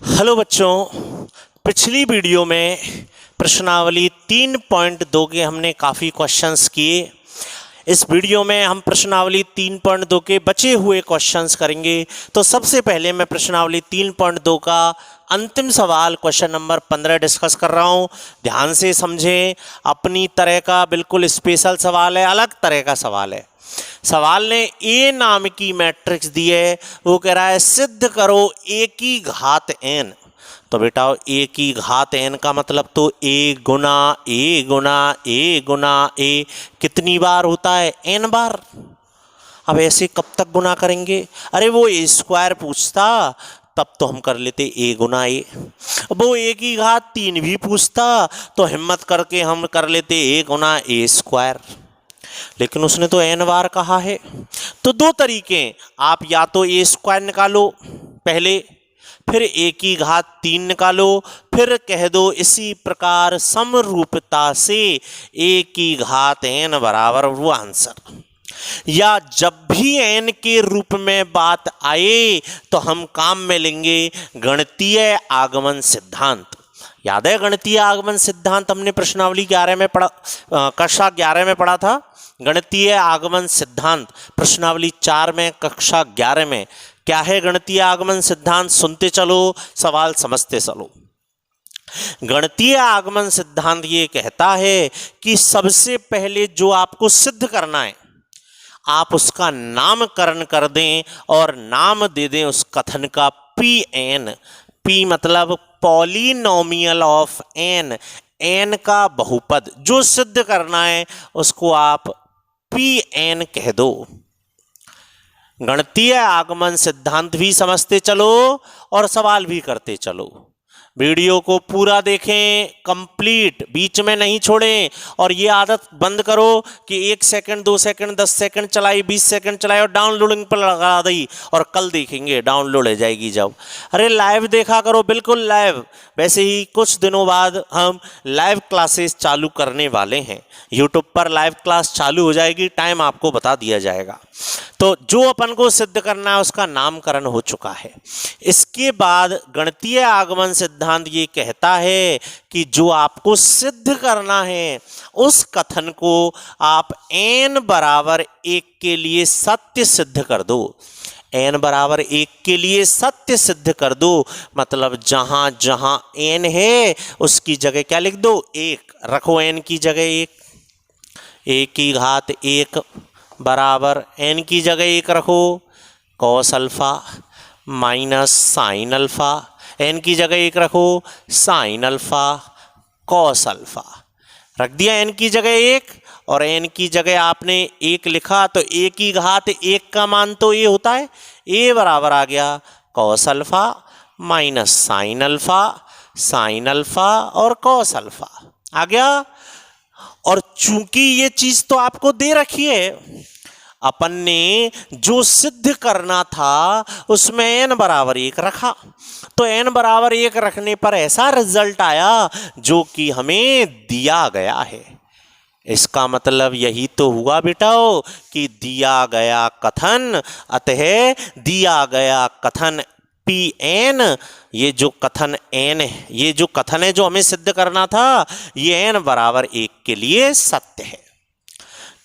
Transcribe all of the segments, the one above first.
Hello बच्चों, पिछली video में प्रश्नावली 3.2 के हमने काफ़ी क्वेश्चंस किए। इस वीडियो में हम प्रश्नावली 3.2 के बचे हुए क्वेश्चंस करेंगे। तो सबसे पहले मैं प्रश्नावली 3.2 का अंतिम सवाल क्वेश्चन नंबर 15 डिस्कस कर रहा हूँ। ध्यान से समझें, अपनी तरह का बिल्कुल स्पेशल सवाल है, अलग तरह का सवाल है। सवाल ने ए नाम की मैट्रिक्स दी है, वो कह रहा है सिद्ध करो ए की घात एन। तो बेटा ए की घात एन का मतलब तो ए गुना ए गुना ए गुना ए कितनी बार होता है? एन बार। अब ऐसे कब तक गुना करेंगे? अरे वो ए स्क्वायर पूछता तब तो हम कर लेते ए गुना ए। वो ए की घात 3 भी पूछता तो हिम्मत करके हम कर लेते ए गुना ए स्क्वायर। लेकिन उसने तो एन बार कहा है। तो दो तरीके, आप या तो ए स्क्वायर निकालो पहले, फिर ए की घात 3 निकालो, फिर कह दो इसी प्रकार समरूपता से ए की घात एन बराबर वो आंसर। या जब भी एन के रूप में बात आए तो हम काम में लेंगे गणितीय आगमन सिद्धांत। याद है गणितीय आगमन सिद्धांत हमने प्रश्नावली 11 में पढ़ा, कक्षा 11 में पढ़ा था। गणितीय आगमन सिद्धांत प्रश्नावली 4 में, कक्षा 11 में। क्या है गणितीय आगमन सिद्धांत? सुनते चलो, सवाल समझते चलो। गणितीय आगमन सिद्धांत ये कहता है कि सबसे पहले जो आपको सिद्ध करना है, आप उसका नामकरण कर दें और नाम दे दें उस कथन का पी एन। पी मतलब पॉलिनोमियल ऑफ एन, एन का बहुपद। जो सिद्ध करना है उसको आप पी एन कह दो। गणितीय आगमन सिद्धांत भी समझते चलो और सवाल भी करते चलो। वीडियो को पूरा देखें, कंप्लीट, बीच में नहीं छोड़ें। और ये आदत बंद करो कि 1 सेकंड 2 सेकंड 10 सेकंड चलाई, 20 सेकंड चलाई और डाउनलोडिंग पर लगा दी और कल देखेंगे, डाउनलोड हो जाएगी जब। अरे लाइव देखा करो, बिल्कुल लाइव। वैसे ही कुछ दिनों बाद हम लाइव क्लासेस चालू करने वाले हैं। यूट्यूब पर लाइव क्लास चालू हो जाएगी, टाइम आपको बता दिया जाएगा। तो जो अपन को सिद्ध करना है उसका नामकरण हो चुका है। इसके बाद गणितीय आगमन सिद्धांत ये कहता है कि जो आपको सिद्ध करना है उस कथन को आप n बराबर 1 के लिए सत्य सिद्ध कर दो। n बराबर 1 के लिए सत्य सिद्ध कर दो मतलब जहां जहां n है उसकी जगह क्या लिख दो? 1 रखो। n की जगह 1, a की घात 1 बराबर n की जगह 1 रखो cos alpha minus sine alpha. n की जगह 1 रखो साइन अल्फा कॉस अल्फा। रख दिया n की जगह 1 और n की जगह आपने 1 लिखा तो a की घात 1 का मान तो a होता है। a बराबर आ गया cos alpha minus sine alpha और कॉस अल्फा आ गया। और चूंकि ये चीज तो आपको दे रखी है, अपन ने जो सिद्ध करना था उसमें n बराबर 1 रखा। तो n बराबर 1 रखने पर ऐसा रिजल्ट आया जो कि हमें दिया गया है। इसका मतलब यही तो हुआ बेटाओ कि दिया गया कथन, अतः दिया गया कथन पी एन, ये जो कथन n है, ये जो कथन है जो हमें सिद्ध करना था, ये n बराबर 1 के लिए सत्य है।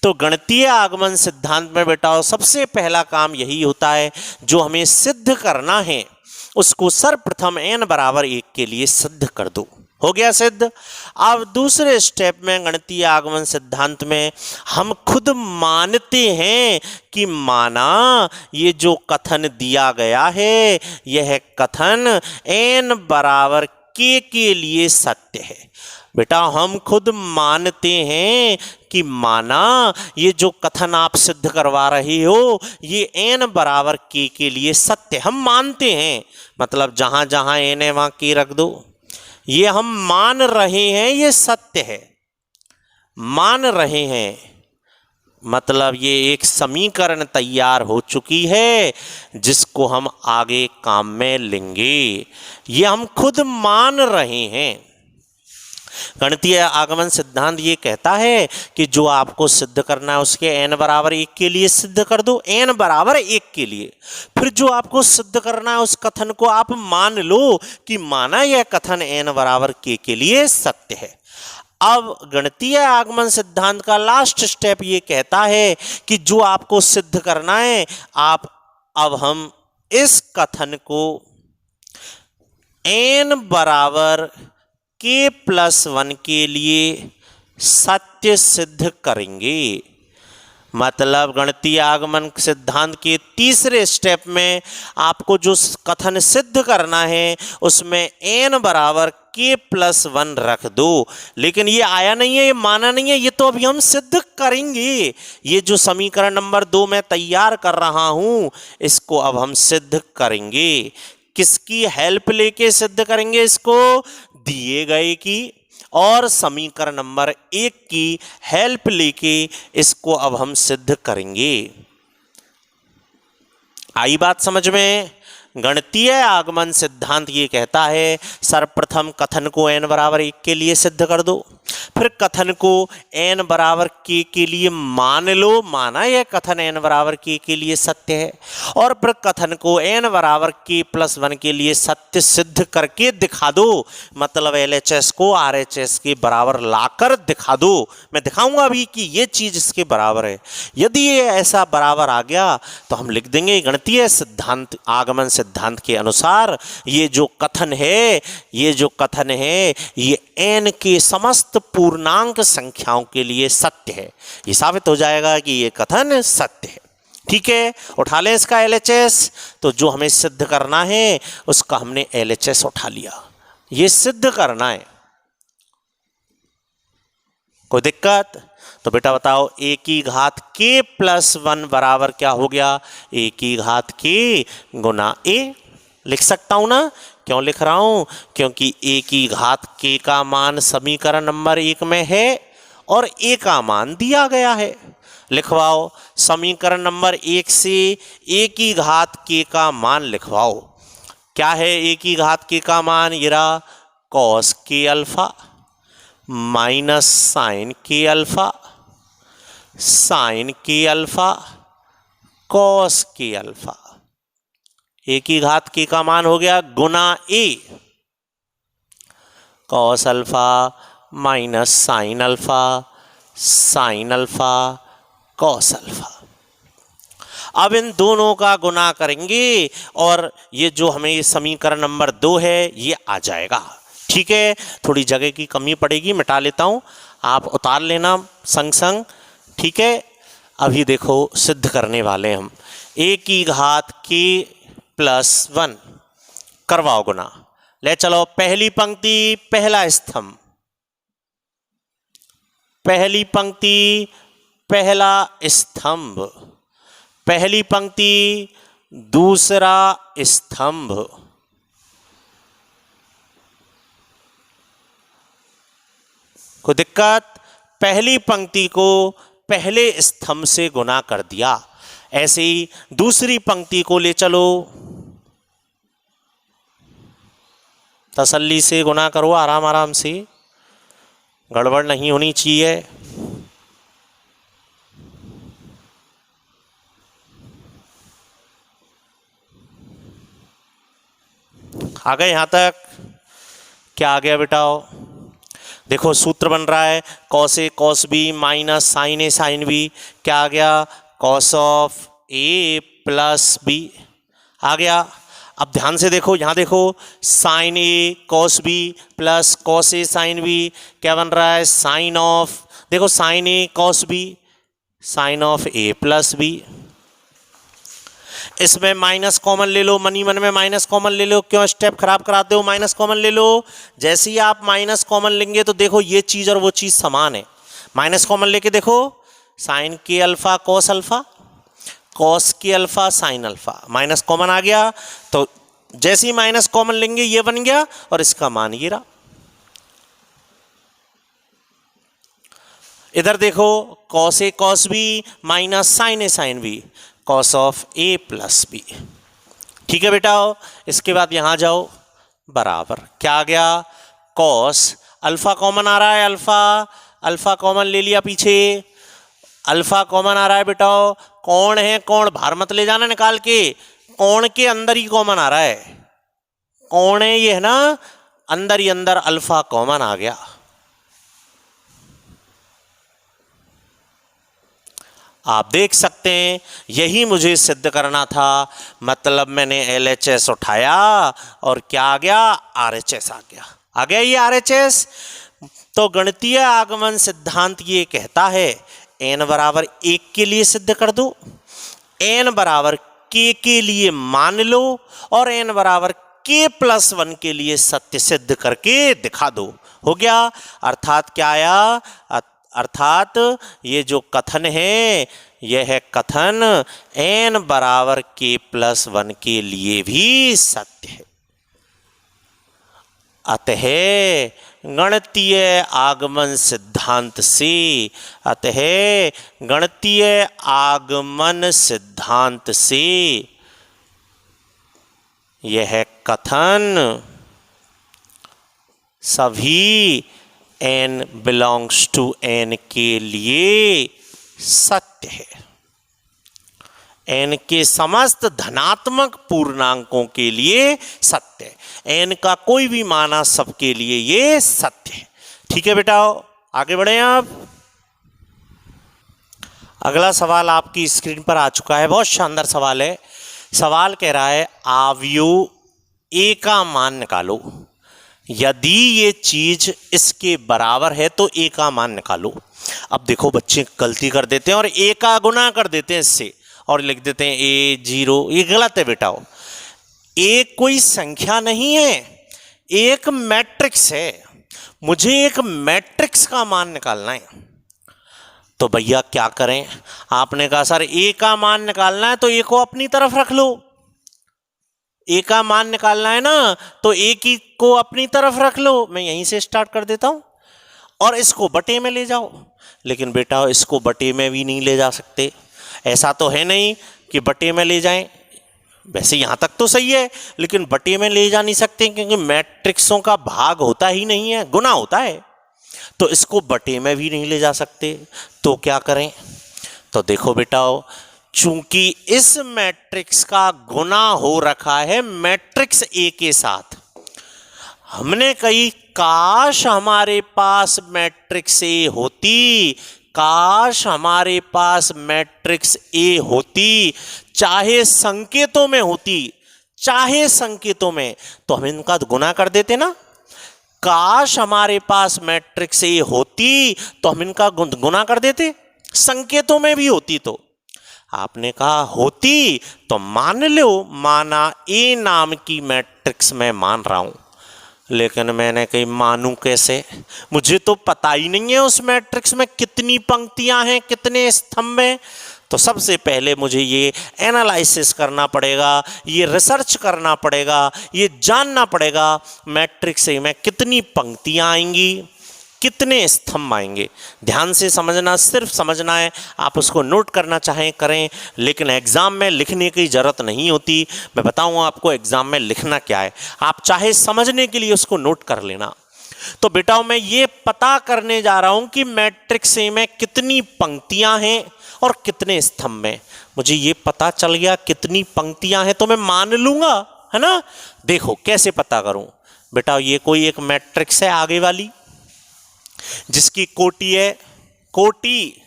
तो गणितीय आगमन सिद्धांत में बेटा सबसे पहला काम यही होता है, जो हमें सिद्ध करना है उसको सर्वप्रथम n बराबर 1 के लिए सिद्ध कर दो। हो गया सिद्ध। अब दूसरे स्टेप में गणितीय आगमन सिद्धांत में हम खुद मानते हैं कि माना ये जो कथन दिया गया है यह कथन n बराबर k के लिए सत्य है। बेटा हम खुद मानते हैं कि माना ये जो कथन आप सिद्ध करवा रहे हो ये n बराबर k के लिए सत्य, हम मानते हैं। मतलब जहां जहां n है वहां k रख दो। ये हम मान रहे हैं, ये सत्य है। मान रहे हैं मतलब ये एक समीकरण तैयार हो चुकी है जिसको हम आगे काम में लेंगे। ये हम खुद मान रहे हैं। गणितीय आगमन सिद्धांत ये कहता है कि जो आपको सिद्ध करना है उसके n बराबर 1 के लिए सिद्ध कर दो, n बराबर 1 के लिए। फिर जो आपको सिद्ध करना है उस कथन को आप मान लो कि माना यह कथन n बराबर k के लिए सत्य है। अब गणितीय आगमन सिद्धांत का लास्ट स्टेप ये कहता है कि जो आपको सिद्ध करना है अब हम इस कथन को n बराबर k+1 के लिए सत्य सिद्ध करेंगे। मतलब गणितीय आगमन सिद्धांत के तीसरे स्टेप में आपको जो कथन सिद्ध करना है उसमें n बराबर k+1 रख दो। लेकिन ये आया नहीं है, ये माना नहीं है, ये तो अभी हम सिद्ध करेंगे। ये जो समीकरण नंबर 2 मैं तैयार कर रहा हूं इसको अब हम सिद्ध करेंगे। किसकी हेल्प लेके सिद्ध करेंगे इसको? दिए गए की और समीकरण नंबर 1 की हेल्प लेके इसको अब हम सिद्ध करेंगे। आई बात समझ में? गणितीय आगमन सिद्धांत ये कहता है सर्वप्रथम कथन को n बराबर 1 के लिए सिद्ध कर दो, फिर कथन को n बराबर k के लिए मान लो, माना यह कथन n बराबर k के लिए सत्य है, और फिर कथन को n बराबर k+1 के लिए सत्य सिद्ध करके दिखा दो। मतलब LHS को RHS के बराबर लाकर दिखा दो। मैं दिखाऊंगा अभी कि ये चीज इसके बराबर है। यदि ये ऐसा बराबर आ गया तो हम लिख देंगे गणितीय सिद्धांत आगमन सिद्धांत के अनुसार ये जो कथन है ये n के समस्त पूर्णांक संख्याओं के लिए सत्य है। ये साबित हो जाएगा कि ये कथन सत्य है। ठीक है, उठा लें इसका LHS। तो जो हमें सिद्ध करना है उसका हमने LHS उठा लिया। ये सिद्ध करना है, कोई दिक्कत? तो बेटा बताओ a की घात k+1 बराबर क्या हो गया? a की घात k गुना a। लिख सकता हूं ना? क्यों लिख रहा हूं? क्योंकि a की घात k का मान समीकरण नंबर 1 में है और a का मान दिया गया है। लिखवाओ समीकरण नंबर 1 से a की घात k का मान लिखवाओ। क्या है a की घात k का मान? ये रहा cos k alpha minus sine k alpha, sine k alpha cos k alpha. a की घात k का मान हो गया गुना a cos alpha minus sine alpha, sine alpha cos alpha. अब इन दोनों का गुना करेंगे और ये जो हमें ये समीकरण नंबर 2 है ये आ जाएगा। ठीक है, थोड़ी जगह की कमी पड़ेगी, मिटा लेता हूं, आप उतार लेना संग संग। ठीक है, अभी देखो सिद्ध करने वाले हम a की घात k+1 करवाओ गुना। ले चलो पहली पंक्ति पहला स्तंभ, पहली पंक्ति पहला स्तंभ, पहली पंक्ति दूसरा स्तंभ, कोई दिक्कत? पहली पंक्ति को पहले स्तंभ से गुना कर दिया। ऐसे ही दूसरी पंक्ति को ले चलो, तसल्ली से गुना करो, आराम आराम से, गड़बड़ नहीं होनी चाहिए। आ गए यहां तक? क्या आ गया बेटाओ? देखो सूत्र बन रहा है cos A cos B minus sine A sine B। क्या आ गया? cos of A plus B आ गया। अब ध्यान से देखो, यहां देखो sine A cos B plus cos A sine B क्या बन रहा है? साइन ऑफ, देखो sine A cos B sine of A plus B। इसमें माइनस कॉमन ले लो, मनी मन में माइनस कॉमन ले लो। क्यों स्टेप खराब कराते हो? माइनस कॉमन ले लो। जैसे ही आप माइनस कॉमन लेंगे तो देखो ये चीज और वो चीज समान है। माइनस कॉमन लेके देखो, sine K alpha cos alpha, cos K alpha sine alpha, minus common आ गया। तो जैसे ही माइनस कॉमन लेंगे ये बन गया और इसका मान ये रहा। इधर देखो cos A cos B minus sine A sine B, cos of A plus B। ठीक है बेटा, इसके बाद यहां जाओ, बराबर क्या आ गया? cos अल्फा कॉमन आ रहा है, अल्फा अल्फा कॉमन ले लिया पीछे, अल्फा कॉमन आ रहा है बेटा। कौन है कौन, बाहर मत ले जाना निकाल के, कौन के अंदर ही कॉमन आ रहा है, कौन है ये है ना, अंदर ही अंदर अल्फा कॉमन आ गया। आप देख सकते हैं यही मुझे सिद्ध करना था, मतलब मैंने LHS उठाया और क्या आ गया, RHS आ गया। आ गया ये RHS। तो गणितीय आगमन सिद्धांत ये कहता है n बराबर 1 के लिए सिद्ध कर दो, n बराबर k के लिए मान लो और n बराबर k+1 के लिए सत्य सिद्ध करके दिखा दो। हो गया। अर्थात क्या आया, अर्थात ये जो कथन है यह है कथन n बराबर k+1 के लिए भी सत्य है। अतः गणितीय आगमन सिद्धांत से, अतः गणितीय आगमन सिद्धांत से यह कथन सभी n बिलोंग्स टू n के लिए सत्य है। n के समस्त धनात्मक पूर्णांकों के लिए सत्य है। n का कोई भी माना सबके लिए ये सत्य है। ठीक है बेटा, आगे बढ़े आप। अगला सवाल आपकी स्क्रीन पर आ चुका है, बहुत शानदार सवाल है। सवाल कह रहा है अवयव a का मान निकालो, यदि ये चीज इसके बराबर है तो a का मान निकालो। अब देखो बच्चे गलती कर देते हैं और a का गुना कर देते हैं इससे और लिख देते हैं a 0। ये गलत है बेटा। a कोई संख्या नहीं है, एक मैट्रिक्स है। मुझे एक मैट्रिक्स का मान निकालना है। तो भैया क्या करें, आपने कहा सर a का मान निकालना है तो a को अपनी तरफ रख लो। a का मान निकालना है ना तो a की को अपनी तरफ रख लो। मैं यहीं से स्टार्ट कर देता हूं और इसको बटे में ले जाओ। लेकिन बेटा इसको बटे में भी नहीं ले जा सकते, ऐसा तो है नहीं कि बटे में ले जाएं। वैसे यहां तक तो सही है, लेकिन बटे में ले जा नहीं सकते क्योंकि मैट्रिक्सों का भाग होता ही नहीं है, गुना होता है। तो इसको बटे में भी नहीं ले जा सकते, तो क्या करें। तो देखो बेटा, चूंकि इस मैट्रिक्स का गुना हो रखा है मैट्रिक्स A के साथ, हमने कही काश हमारे पास मैट्रिक्स A होती, काश हमारे पास मैट्रिक्स A होती, चाहे संकेतों में होती, चाहे संकेतों में, तो हम इनका गुना कर देते ना। काश हमारे पास मैट्रिक्स A होती तो हम इनका गुना कर देते, संकेतों में भी होती। तो आपने कहा होती तो मान लो, माना A नाम की मैट्रिक्स मैं मान रहा हूं, लेकिन मैंने कही मानूं कैसे, मुझे तो पता ही नहीं है उस मैट्रिक्स में कितनी पंक्तियां हैं, कितने स्तंभ हैं। तो सबसे पहले मुझे ये एनालिसिस करना पड़ेगा, ये रिसर्च करना पड़ेगा, ये जानना पड़ेगा मैट्रिक्स में कितनी पंक्तियां आएंगी, कितने स्तंभ आएंगे। ध्यान से समझना, सिर्फ समझना है, आप उसको नोट करना चाहें करें, लेकिन एग्जाम में लिखने की जरूरत नहीं होती। मैं बताऊंगा आपको एग्जाम में लिखना क्या है, आप चाहे समझने के लिए उसको नोट कर लेना। तो बेटा मैं ये पता करने जा रहा हूं कि मैट्रिक्स ए में कितनी पंक्तियां हैं और कितने स्तंभ हैं। मुझे ये पता चल गया कितनी पंक्तियां हैं तो मैं मान लूंगा, है ना। देखो कैसे पता करूं बेटा, ये कोई एक मैट्रिक्स है आगे वाली जिसकी कोटि है, कोटि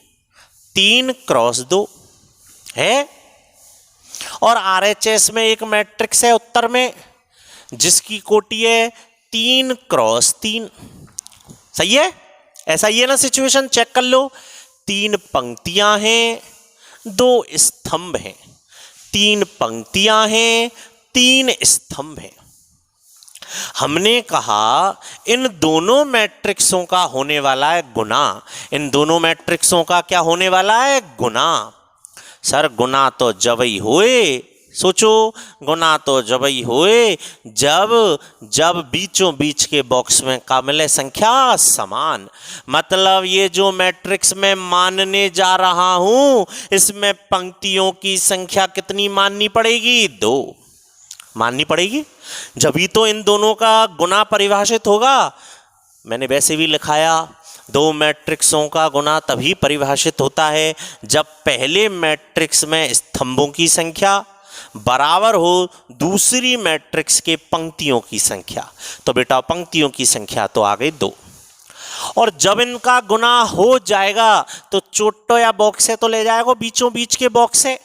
3x2 है, और RHS में एक मैट्रिक्स है उत्तर में जिसकी कोटि है 3x3। सही है, ऐसा ही है ना सिचुएशन, चेक कर लो। 3 पंक्तियां हैं, 2 स्तंभ हैं, 3 पंक्तियां हैं, 3 स्तंभ हैं। हमने कहा इन दोनों मैट्रिक्सों का होने वाला है गुना, इन दोनों मैट्रिक्सों का क्या होने वाला है, गुना। सर गुना तो जब ही हुए, सोचो गुना तो जब ही हुए जब बीचों बीच के बॉक्स में का मिले संख्या समान। मतलब ये जो मैट्रिक्स में मानने जा रहा हूं इसमें पंक्तियों की संख्या कितनी माननी पड़ेगी, 2 माननी पड़ेगी, जब ही तो इन दोनों का गुना परिभाषित होगा। मैंने वैसे भी लिखाया, दो मैट्रिक्सों का गुना तभी परिभाषित होता है जब पहले मैट्रिक्स में स्तंभों की संख्या बराबर हो दूसरी मैट्रिक्स के पंक्तियों की संख्या। तो बेटा पंक्तियों की संख्या तो आ गई 2, और जब इनका गुना हो जाएगा तो चोटो या बॉक्स से तो ले जाएगा बीचों बीच के बॉक्स से।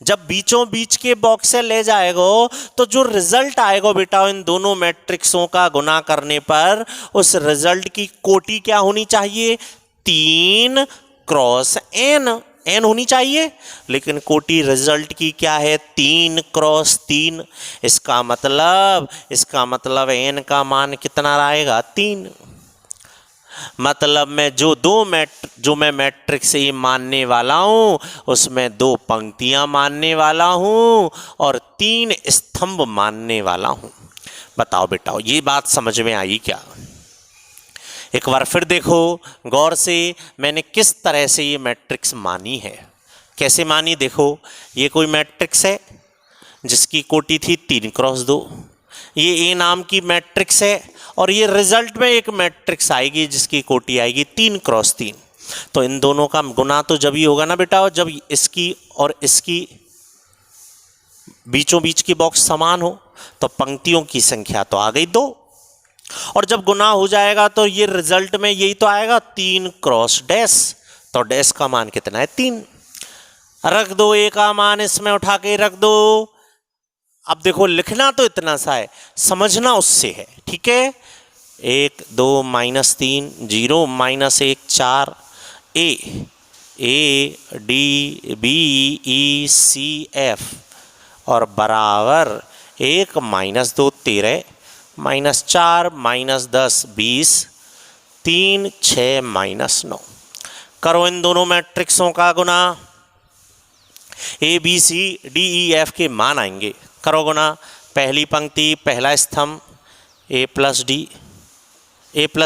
जब बीचों बीच के बॉक्स से ले जाएगा तो जो रिजल्ट आएगा बेटा इन दोनों मैट्रिक्सों का गुना करने पर, उस रिजल्ट की कोटि क्या होनी चाहिए? 3 क्रॉस n, n होनी चाहिए, लेकिन कोटि रिजल्ट की क्या है? 3 क्रॉस 3। इसका मतलब n का मान कितना आएगा? 3। मतलब मैं जो मैं मैट्रिक्स ए मानने वाला हूँ उसमें 2 पंक्तियाँ मानने वाला हूँ और 3 स्तंभ मानने वाला हूँ। बताओ बेटा ये बात समझ में आई क्या? एक बार फिर देखो गौर से, मैंने किस तरह से ये मैट्रिक्स मानी है। कैसे मानी? देखो, ये कोई मैट्रिक्स है जिसकी कोटि थी 3 क्रॉस 2। ये ए नाम की मैट्रिक्स है और ये रिजल्ट में एक मैट्रिक्स आएगी जिसकी कोटि आएगी 3 क्रॉस 3। तो इन दोनों का गुना तो जब ही होगा ना बेटा, और जब इसकी और इसकी बीचों बीच की बॉक्स समान हो। तो पंक्तियों की संख्या तो आ गई 2, और जब गुना हो जाएगा तो ये रिजल्ट में यही तो आएगा 3 क्रॉस डैश। तो डैश का मान कितना है? 3। रख दो ए का मान, इसमें उठा के रख दो। अब देखो लिखना तो इतना सा है, समझना उससे है, ठीक है। 1 2 -3 0 -1 4 A D B E C F और बराबर 1 -2 13 -4 -10 20 3 6 -9। करो इन दोनों मैट्रिक्सों का गुना। A B C D E F के मान आएंगे। करो गुना। पहली पंक्ति पहला स्तंभ ए प्लस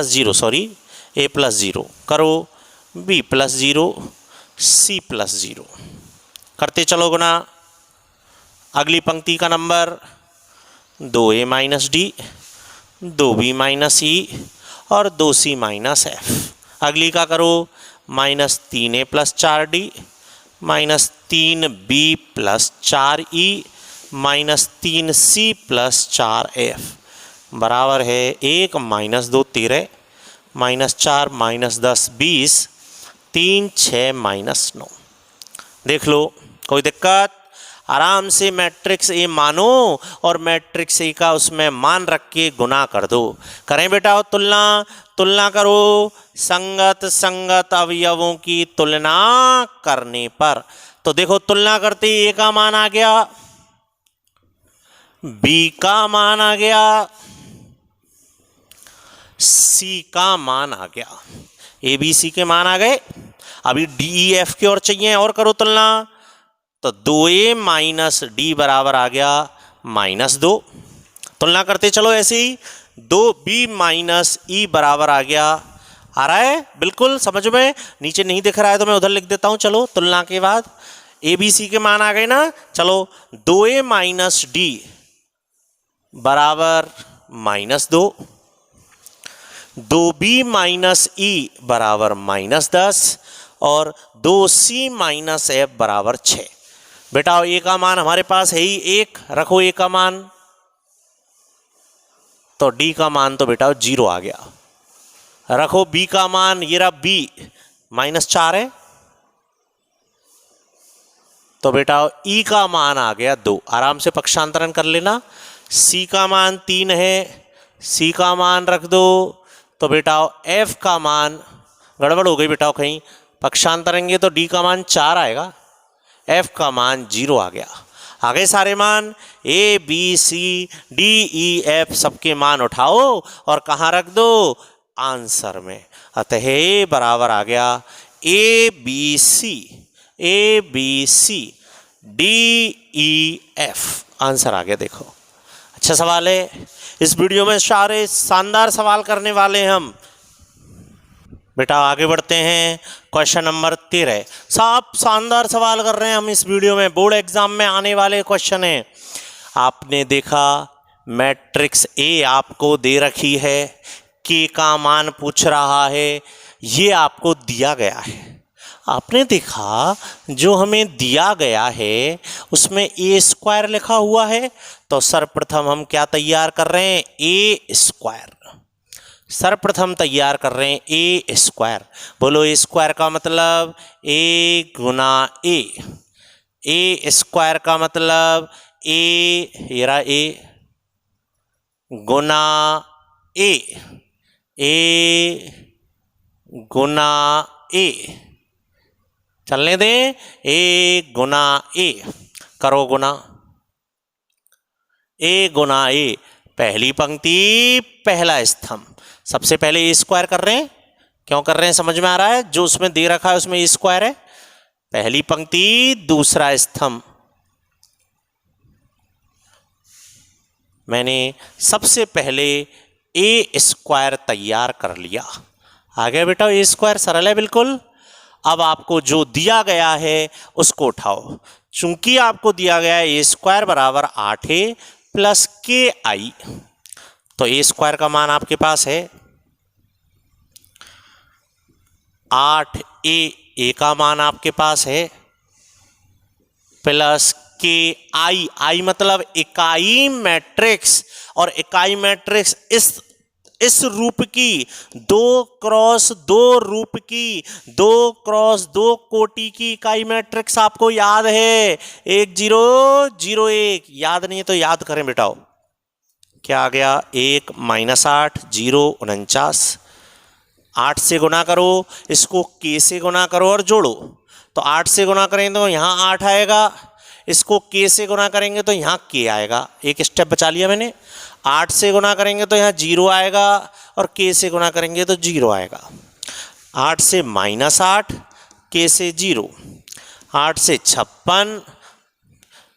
0 करो, बी प्लस 0 सी प्लस 0 करते चलो गुना। अगली पंक्ति का number 2a minus D, 2b minus E और 2c माइनस एफ। अगली का करो -3a plus 4d -3b plus 4e -3c plus 4f बराबर है 1 -2 13 -4 -10 20 3 6 -9। देख लो, कोई दिक्कत? आराम से मैट्रिक्स ए मानो और मैट्रिक्स ए का उसमें मान रख के गुना कर दो। करें बेटा तुलना करो। संगत अवयवों की तुलना करने पर तो देखो तुलना करते ही ए का मान आ गया, बी का मान आ गया, सी का मान आ गया, ए बी सी के मान आ गए। अभी डी ई एफ की ओर चाहिए और करो तुलना। तो 2a माइनस डी बराबर आ गया -2। तुलना करते चलो ऐसे ही। 2b माइनस ई बराबर आ गया। आ रहा है बिल्कुल समझ में? नीचे नहीं दिख रहा है तो मैं उधर लिख देता हूं। चलो तुलना के बाद ए बी सी के मान आ गए ना। चलो 2a माइनस डी बराबर -2, 2b माइनस ई बराबर -10 और 2c माइनस एफ बराबर 6। बेटा ए का मान हमारे पास है ही 1, रखो ए का मान। तो डी का मान तो बेटा 0 आ गया। रखो बी का मान, ये रहा बी -4 है। तो बेटा ई का मान आ गया 2। आराम से पक्षांतरण कर लेना। सी का मान 3 है, सी का मान रख दो। तो बेटा एफ का मान, गड़बड़ हो गई बेटा कहीं, पक्षांतरेंगे तो डी का मान 4 आएगा, एफ का मान 0 आ गया। आगे सारे मान A B C D E F सबके मान उठाओ और कहाँ रख दो? आंसर में। अतः ए बराबर आ गया A B C D E F. Answer आ गया। देखो अच्छा सवाल है। इस वीडियो में सारे शानदार सवाल करने वाले हम। बेटा आगे बढ़ते हैं। Question number 13। साफ शानदार सवाल कर रहे हैं हम इस वीडियो में, बोर्ड एग्जाम में आने वाले क्वेश्चन हैं। आपने देखा मैट्रिक्स ए आपको दे रखी है, के का मान पूछ रहा है, ये आपको दिया गया है। आपने देखा जो हमें दिया गया है उसमें ए स्क्वायर लिखा हुआ है, तो सर्वप्रथम हम क्या तैयार कर रहे हैं, ए स्क्वायर। सर्वप्रथम तैयार कर रहे हैं ए स्क्वायर। बोलो ए स्क्वायर का मतलब ए गुना ए। ए स्क्वायर का मतलब ए, ये रहा ए गुना ए, ए गुना ए, चलने दें, ए गुना ए, करो गुना, ए गुना ए, पहली पंक्ति पहला स्तंभ, सबसे पहले ए स्क्वायर कर रहे हैं। क्यों कर रहे हैं समझ में आ रहा है, जो उसमें दे रखा है उसमें ए स्क्वायर है। पहली पंक्ति दूसरा स्तंभ, मैंने सबसे पहले ए स्क्वायर तैयार कर लिया। आ गया बेटा, ए स्क्वायर सरल है बिल्कुल। अब आपको जो दिया गया है उसको उठाओ। चूंकि आपको दिया गया है ए स्क्वायर बराबर 8a प्लस के आई, तो ए स्क्वायर का मान आपके पास है 8a, ए का मान आपके पास है प्लस के आई, आई मतलब इकाई मैट्रिक्स, और इकाई मैट्रिक्स इस रूप की 2x2 रूप की 2x2 कोटि की इकाई मैट्रिक्स आपको याद है, 1 0 0 1। याद नहीं है तो याद करें बेटाओ। क्या आ गया, 1 -8 0 49, 8 से गुना करो, इसको k से गुना करो और जोड़ो, तो 8 से गुना करेंगे तो यहाँ 8 आएगा, इसको k से गुना करेंगे तो यहाँ k आएगा। एक स्टेप बचा लिया मैंने। 8 से गुना करेंगे तो यहाँ 0 आएगा और k से गुना करेंगे तो 0 आएगा। 8 से -8, k से 0, 8 से 56।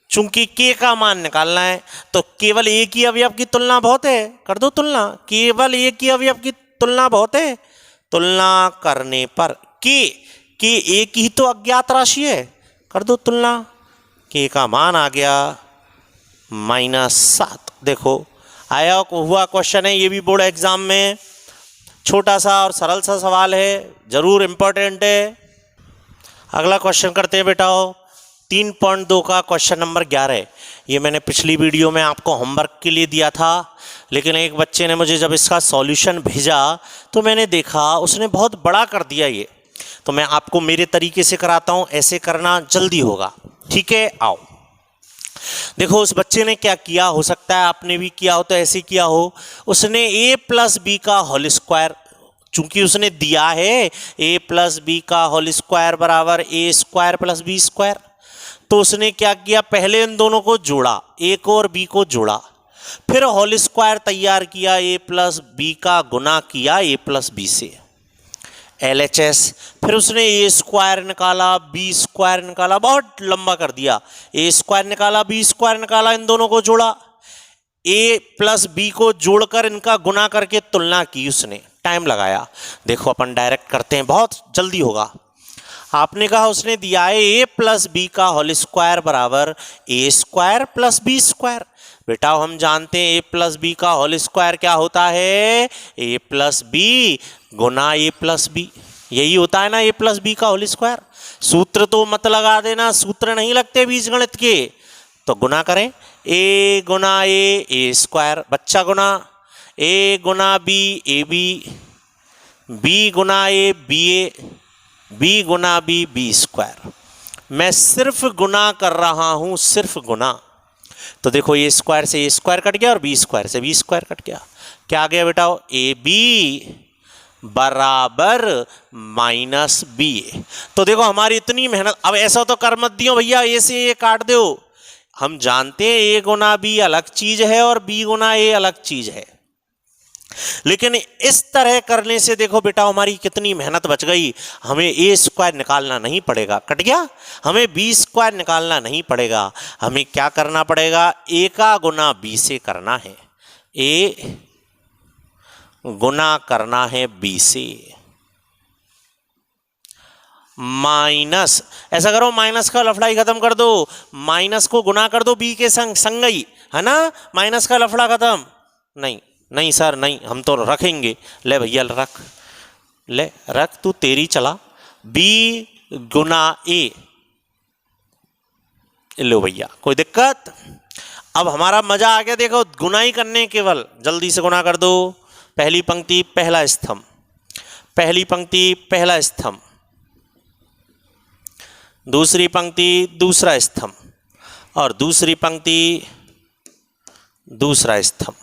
चूंकि k का मान निकालना है तो केवल एक ही अवयव की तुलना बहुत है, कर दो तुलना, केवल एक ही अवयव की तुलना बहुत है। तुलना करने पर k एक ही तो अज्ञात राशि है, कर दो तुलना, k का मान आ गया -7। देखो आया हुआ क्वेश्चन है, ये भी बोर्ड एग्जाम में छोटा सा और सरल सा सवाल है, जरूर इंपॉर्टेंट है। अगला क्वेश्चन करते हैं बेटाओ, 3.2 का क्वेश्चन नंबर 11। ये मैंने पिछली वीडियो में आपको होमवर्क के लिए दिया था, लेकिन एक बच्चे ने मुझे जब इसका सॉल्यूशन भेजा तो मैंने देखा उसने बहुत बड़ा कर दिया ये, तो मैं आपको मेरे तरीके से कराता हूँ, ऐसे करना जल्दी होगा, ठीक है। आओ देखो उस बच्चे ने क्या किया, हो सकता है आपने भी किया हो तो ऐसे किया हो। उसने a प्लस बी का होल स्क्वायर, चूंकि उसने दिया है a प्लस बी का होल स्क्वायर बराबर a square plus B square, तो उसने क्या किया, पहले इन दोनों को जोड़ा, a को और b को जोड़ा, फिर होल स्क्वायर तैयार किया, a प्लस बी का गुना किया a प्लस बी से, LHS। फिर उसने ए स्क्वायर निकाला, बी स्क्वायर निकाला, बहुत लंबा कर दिया, ए स्क्वायर निकाला, बी स्क्वायर निकाला, इन दोनों को जोड़ा, ए प्लस बी को जोड़कर इनका गुना करके तुलना की उसने, टाइम लगाया। देखो अपन डायरेक्ट करते हैं, बहुत जल्दी होगा। आपने कहा उसने दिया है ए प्लस बी का होल स्क्वायर बराबर ए स्क्वायर प्लस बी स्क्वायर। बेटा हम जानते हैं ए प्लस बी का होल स्क्वायर क्या होता है, ए प्लस बी गुना ए प्लस बी, यही होता है ना ए प्लस बी का होल स्क्वायर। सूत्र तो मत लगा देना, सूत्र नहीं लगते बीजगणित के, तो गुना करें, ए गुना ए स्क्वायर, बच्चा गुना, ए गुना बी ए बी गुना ए बी गुना बी स्क्वायर। मैं सिर्फ गुना कर रहा हूं, सिर्फ गुना, तो देखो ए स्क्वायर से ए स्क्वायर कट गया और बी स्क्वायर से बी स्क्वायर कट गया। क्या आ गया बेटा, ए बी बराबर माइनस बी ए। तो देखो हमारी इतनी मेहनत, अब ऐसा तो कर मत दियो भैया ए से ए काट दो, हम जानते हैं ए गुना बी अलग चीज है और बी गुना ए अलग चीज है, लेकिन इस तरह करने से देखो बेटा हमारी कितनी मेहनत बच गई। हमें ए स्क्वायर निकालना नहीं पड़ेगा, कट गया, हमें बी स्क्वायर निकालना नहीं पड़ेगा, हमें क्या करना पड़ेगा, ए का गुना बी से करना है, ए गुना करना है बी से, माइनस, ऐसा करो माइनस का लफड़ा ही खत्म कर दो, माइनस को गुना कर दो बी के संग, संग ही है ना, माइनस का लफड़ा खत्म, नहीं नहीं सर नहीं, हम तो रखेंगे। ले भैया रख, ले रख, तू तेरी चला। बी गुना ए, लो भैया, कोई दिक्कत? अब हमारा मजा आ गया, देखो गुना ही करने, केवल जल्दी से गुना कर दो। पहली पंक्ति पहला स्तंभ, पहली पंक्ति पहला स्तंभ, दूसरी पंक्ति दूसरा स्तंभ, और दूसरी पंक्ति दूसरा स्तंभ।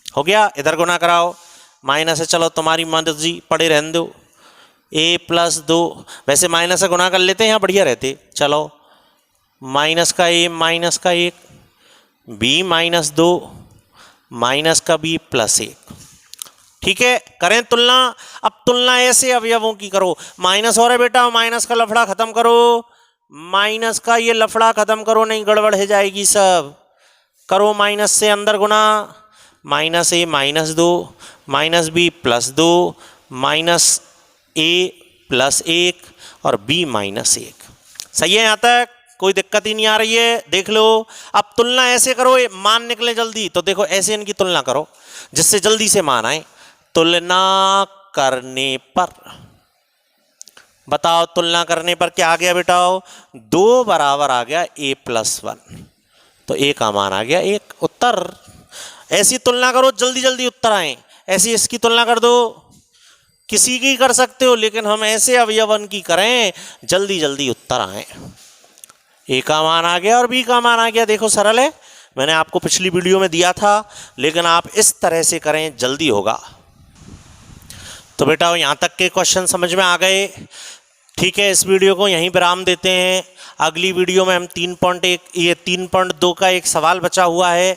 हो गया? इधर गुना कराओ, माइनस है, चलो तुम्हारी मर्जी, पड़े रहने दो। ए प्लस 2, वैसे माइनस से गुना कर लेते हैं, यहाँ बढ़िया रहते। चलो माइनस का ए माइनस का 1, बी माइनस 2 माइनस का बी प्लस 1। ठीक है, करें तुलना। अब तुलना ऐसे अवयवों की करो, माइनस हो रहा है बेटा, माइनस का लफड़ा खत्म करो, माइनस का ये लफड़ा खत्म करो, नहीं गड़बड़ हो जाएगी सब। करो माइनस से अंदर गुना, minus A minus 2 minus B plus 2 minus A plus 1 और बी माइनस 1। सही है? यहाँ तक कोई दिक्कत ही नहीं आ रही है? देख लो। अब तुलना ऐसे करो, मान निकले जल्दी, तो देखो ऐसे इनकी तुलना करो जिससे जल्दी से मान आए। तुलना करने पर बताओ, तुलना करने पर क्या आ गया बेटाओ? 2 बराबर आ गया a प्लस 1, तो a का मान आ गया 1। उत्तर ऐसी तुलना करो, जल्दी जल्दी उत्तर आए। ऐसी इसकी तुलना कर दो, किसी की कर सकते हो, लेकिन हम ऐसे अवयवन की करें जल्दी जल्दी उत्तर आए। ए का मान आ गया और बी का मान आ गया। देखो सरल है, मैंने आपको पिछली वीडियो में दिया था, लेकिन आप इस तरह से करें जल्दी होगा। तो बेटा यहाँ तक के क्वेश्चन समझ में आ गए? ठीक है, इस वीडियो को यहीं विराम देते हैं। अगली वीडियो में हम 3.2 का एक सवाल बचा हुआ है,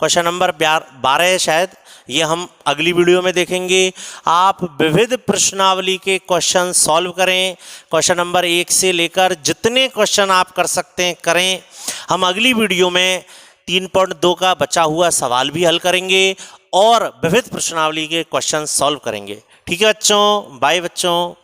क्वेश्चन नंबर 12 है शायद, ये हम अगली वीडियो में देखेंगे। आप विविध प्रश्नावली के क्वेश्चन सॉल्व करें, क्वेश्चन नंबर 1 से लेकर जितने क्वेश्चन आप कर सकते हैं करें। हम अगली वीडियो में 3.2 का बचा हुआ सवाल भी हल करेंगे और विविध प्रश्नावली के क्वेश्चन सॉल्व करेंगे। ठीक है बच्चों, बाय बच्चों।